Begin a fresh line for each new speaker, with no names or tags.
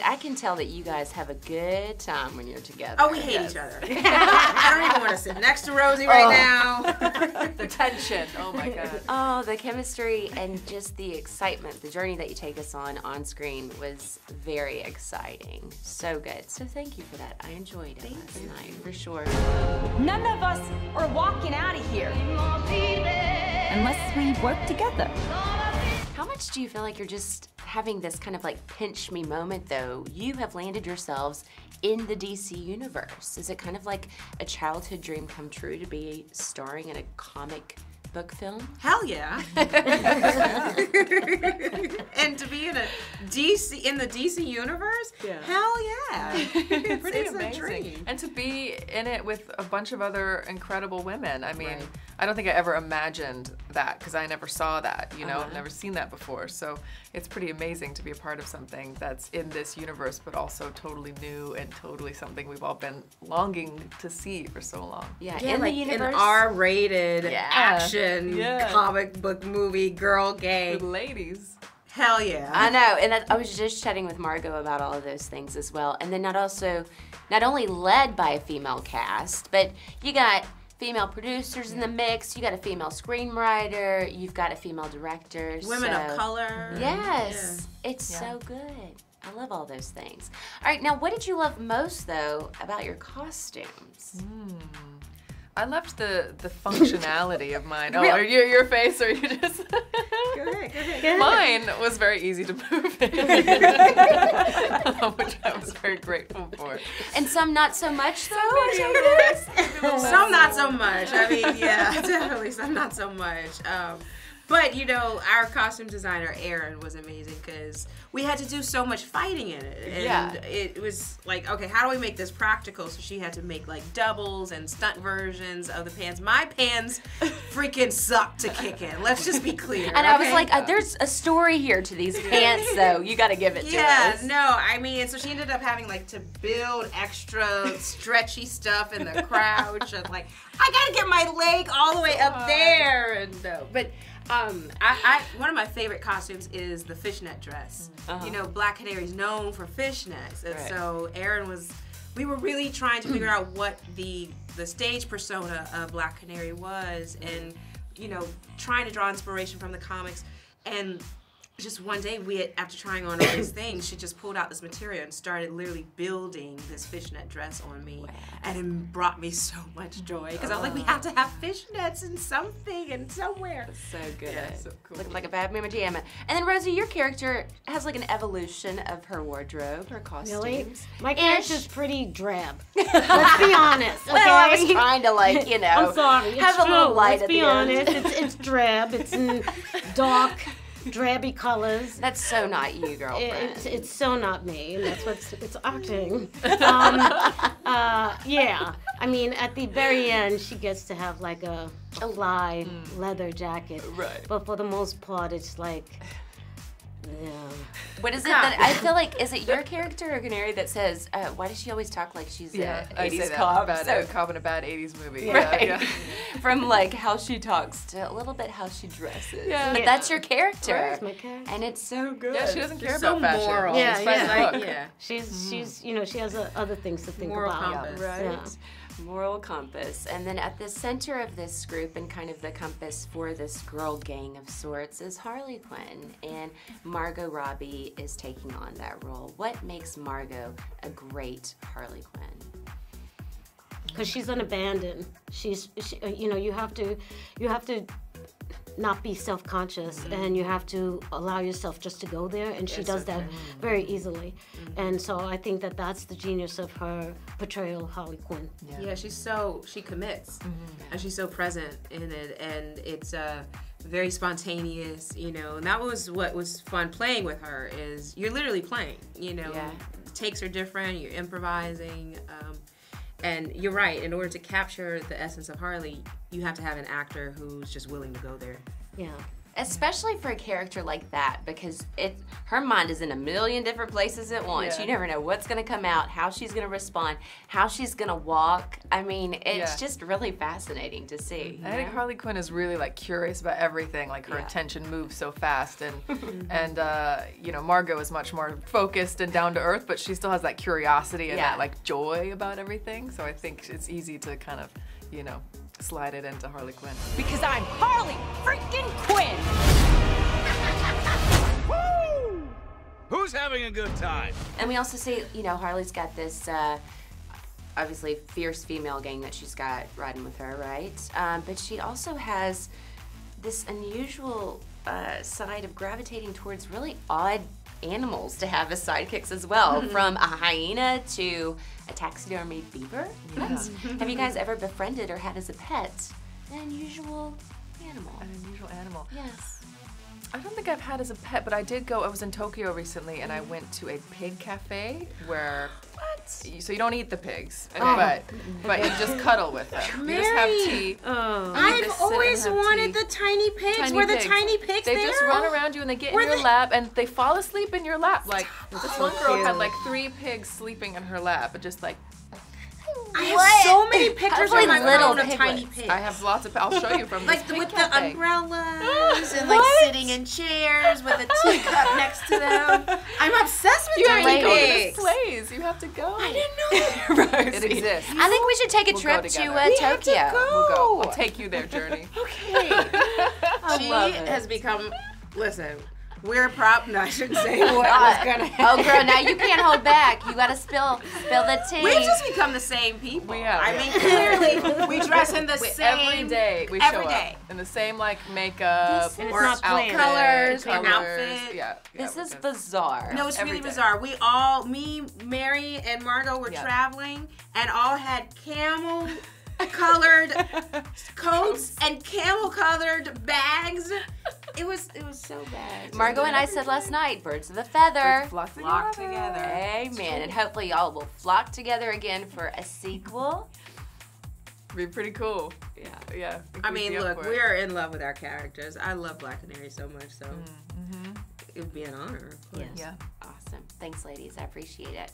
I can tell that you guys have a good time when you're together.
Oh, we hate each other. I don't even want to sit next to Rosie right now.
The tension. Oh my God.
Oh, the chemistry and just the excitement, the journey that you take us on screen was very exciting. So good. So thank you for that. I enjoyed it last night, for sure.
None of us are walking out of here unless we work together.
How much do you feel like you're just having this kind of like pinch me moment though? You have landed yourselves in the DC universe. Is it kind of like a childhood dream come true to be starring in a comic book film?
Hell yeah. And to be in the DC universe?
Yeah.
Hell yeah.
Pretty
it's
amazing.
a dream.
And to be in it with a bunch of other incredible women. I mean,
Right.
I don't think I ever imagined that because I never saw that, you know, I've never seen that before. So it's pretty amazing to be a part of something that's in this universe, but also totally new and totally something we've all been longing to see for so long.
Yeah,
Yeah,
in
like
the universe.
an R-rated
Yeah.
action
Yeah.
comic book movie, girl gang.
With ladies.
Hell yeah.
I know, and I was just chatting with Margot about all of those things as well. And then not only led by a female cast, but you got female producers in the mix, you got a female screenwriter, you've got a female director.
Women of color.
Yes, it's so good. I love all those things. All right, now what did you love most though about your costumes?
I loved the functionality of mine. Oh, are you your face, or are you just?
Go ahead.
Mine was very easy to move in, which I was very grateful for.
And some not so much though.
Some not so much. I mean, yeah, definitely some not so much. But you know, our costume designer Erin was amazing because we had to do so much fighting in it, and it was like, okay, how do we make this practical? So she had to make like doubles and stunt versions of the pants. My pants freaking suck to kick in. Let's just be clear.
And I was like, there's a story here to these pants though. You got to give it to us.
Yeah, no, I mean, so she ended up having like to build extra stretchy stuff in the crouch, and like, I gotta get my leg all the way up there, and but. One of my favorite costumes is the fishnet dress. You know, Black Canary's known for fishnets, and so we were really trying to figure out what the stage persona of Black Canary was, and you know, trying to draw inspiration from the comics. And just one day, after trying on all these things, she just pulled out this material and started literally building this fishnet dress on me. Wow. And it brought me so much joy because I was like, we have to have fishnets in something and somewhere.
That's so good.
Yeah, so cool.
Looking like a bad mama jamma. And then Rosie, your character has like an evolution of her wardrobe, her costumes.
Really? My character's pretty drab. Let's be honest. Okay?
Well, I was trying to like, you know,
I'm sorry. It's
have
true.
a little light
Let's
at
be
the
honest.
end.
It's drab. It's in dark, drabby colors.
That's so not you, girlfriend.
It's so not me, and that's it's acting. Yeah, I mean, at the very end, she gets to have like a fly leather jacket.
Right.
But for the most part, it's like, yeah.
What is it that I feel like? Is it your character or Canary that says, "Why does she always talk like she's a
I
80s
say that
cop?"
about
So-
a cop in a bad 80s movie.
Right.
Yeah.
From like how she talks to a little bit how she dresses.
Yeah.
But that's your character.
That's my character.
And it's so good.
Yeah, she doesn't care
So
about fashion.
moral.
Yeah,
She's by the
yeah.
book.
Yeah.
She's you know, she has other things to think
Moral
about.
compass.
Right.
Yeah.
Moral compass. And then at the center of this group and kind of the compass for this girl gang of sorts is Harley Quinn. And Margot Robbie is taking on that role. What makes Margot a great Harley Quinn?
Because she's unabandoned. You know, you have to not be self-conscious, and you have to allow yourself just to go there, and she does that very easily. And so I think that that's the genius of her portrayal of Harley Quinn.
Yeah, she commits, and she's so present in it, and it's very spontaneous, you know. And that was what was fun playing with her, is you're literally playing, you know.
Yeah.
The takes are different, you're improvising, and you're right, in order to capture the essence of Harley, you have to have an actor who's just willing to go there.
Yeah.
Especially for a character like that, because her mind is in a million different places at once.
Yeah.
You never know what's going to come out, how she's going to respond, how she's going to walk. I mean, it's just really fascinating to see.
I think Harley Quinn is really like curious about everything. Like her attention moves so fast, and you know, Margot is much more focused and down to earth, but she still has that curiosity and that like joy about everything. So I think it's easy to kind of, you know, slide it into Harley Quinn.
Because I'm Harley freaking Quinn!
Woo! Who's having a good time?
And we also see, you know, Harley's got this obviously fierce female gang that she's got riding with her, right? But she also has this unusual side of gravitating towards really odd animals to have as sidekicks as well, from a hyena to a taxidermied beaver. Have you guys ever befriended or had as a pet an unusual animal?
An unusual animal.
Yes.
I don't think I've had as a pet, but I did go. I was in Tokyo recently, and I went to a pig cafe where. So you don't eat the pigs, but you just cuddle with them. You just have tea.
I've always wanted the tiny pigs. Were the tiny pigs
They
there?
just run around you and they get in your lap and they fall asleep in your lap. Like this one girl had like 3 pigs sleeping in her lap, and just like.
I have so many pictures
Like
on my
little
phone of tiny
piglets.
pigs.
I have lots of. I'll show you from
Like
this pig
with the
cafe.
umbrellas and like sitting in chairs with a teacup next to them. I'm obsessed with
You have to
tiny
go to this
pigs.
place. You have to go.
I didn't know that.
It exists.
I think we should take a
We'll
trip
go
to
together.
We have to
Tokyo.
go.
We'll go. I'll take you there, Jurnee.
She
love it.
has become. Listen, we're no, I shouldn't say what was gonna happen.
Oh, girl, now you can't hold back. You gotta spill the tea.
We've just become the same people.
We have,
I
yeah.
mean, clearly, we dress in the same.
Every day we
every
show
day.
up in the same like makeup
This is
or
not planned.
Colors and
colors.
outfit.
Yeah.
This
we're
is
just-
bizarre.
No, it's
Every
really
day.
bizarre. Me, Mary, and Margot were traveling and all had camel colored coats and camel colored bags. It was so bad.
Margot and I said last night, birds of a feather.
Flock
together.
Amen. And hopefully y'all will flock together again for a sequel.
Be pretty cool.
Yeah.
Yeah.
I mean, look, we're in love with our characters. I love Black Canary so much, so it would be an honor. Of course.
Yes.
Yeah.
Awesome. Thanks, ladies. I appreciate it.